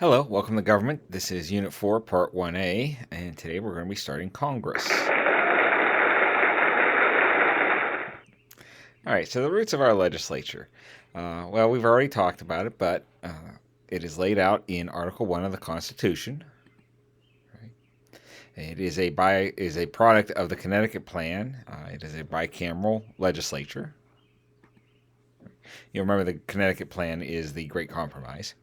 Hello, welcome to Government. This is Unit 4, Part 1A, and today we're going to be starting Congress. All right, so the roots of our legislature. Well, we've already talked about it, but it is laid out in Article 1 of the Constitution. Right? It is a product of the Connecticut Plan. It is a bicameral legislature. You'll remember the Connecticut Plan is the Great Compromise.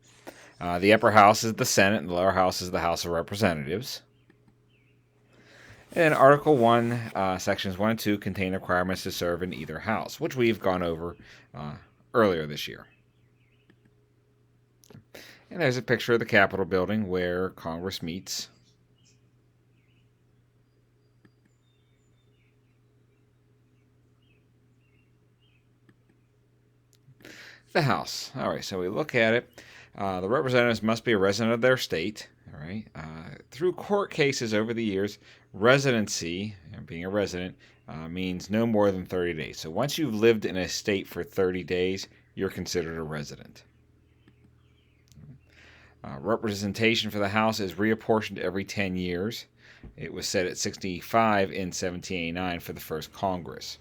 The upper house is the Senate, and the lower house is the House of Representatives. And Article 1, Sections 1 and 2 contain requirements to serve in either house, which we've gone over earlier this year. And there's a picture of the Capitol building where Congress meets. The House. All right, so we look at it. The representatives must be a resident of their state. All right. Through court cases over the years, residency, being a resident, means no more than 30 days. So once you've lived in a state for 30 days, you're considered a resident. Representation for the House is reapportioned every 10 years. It was set at 65 in 1789 for the first Congress.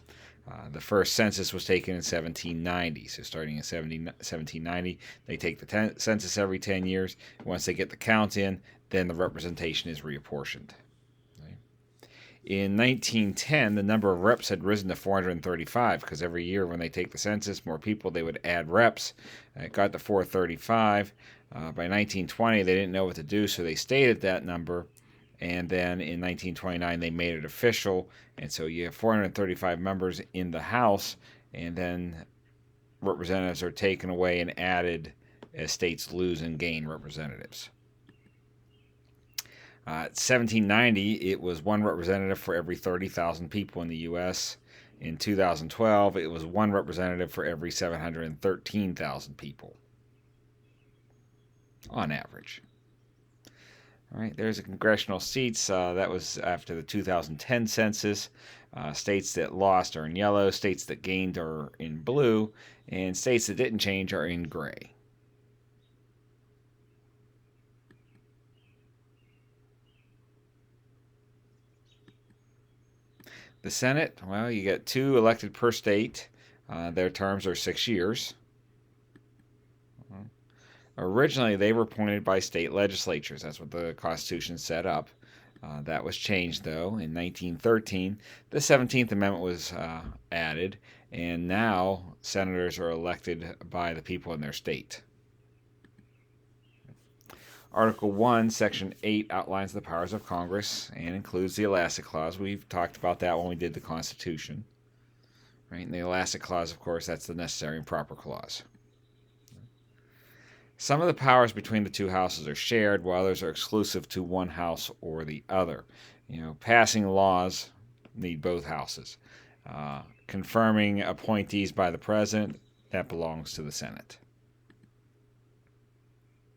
The first census was taken in 1790. So starting in 1790, they take the census every 10 years. Once they get the count in, then the representation is reapportioned. Okay. In 1910, the number of reps had risen to 435 because every year when they take the census, more people, they would add reps. It got to 435. By 1920, they didn't know what to do, so they stayed at that number. And then in 1929, they made it official. And so you have 435 members in the House, and then representatives are taken away and added as states lose and gain representatives. 1790, it was one representative for every 30,000 people in the U.S. In 2012, it was one representative for every 713,000 people, on average. All right, there's the congressional seats. That was after the 2010 census. States that lost are in yellow, states that gained are in blue, and states that didn't change are in gray. The Senate, well, you get 2 elected per state. Their terms are 6 years. Originally, they were appointed by state legislatures. That's what the Constitution set up. That was changed, though, in 1913. The 17th Amendment was added, and now senators are elected by the people in their state. Article 1, Section 8 outlines the powers of Congress and includes the Elastic Clause. We've talked about that when we did the Constitution. Right? And the Elastic Clause, of course, that's the necessary and proper clause. Some of the powers between the two houses are shared, while others are exclusive to one house or the other. Passing laws need both houses. Confirming appointees by the president, that belongs to the Senate.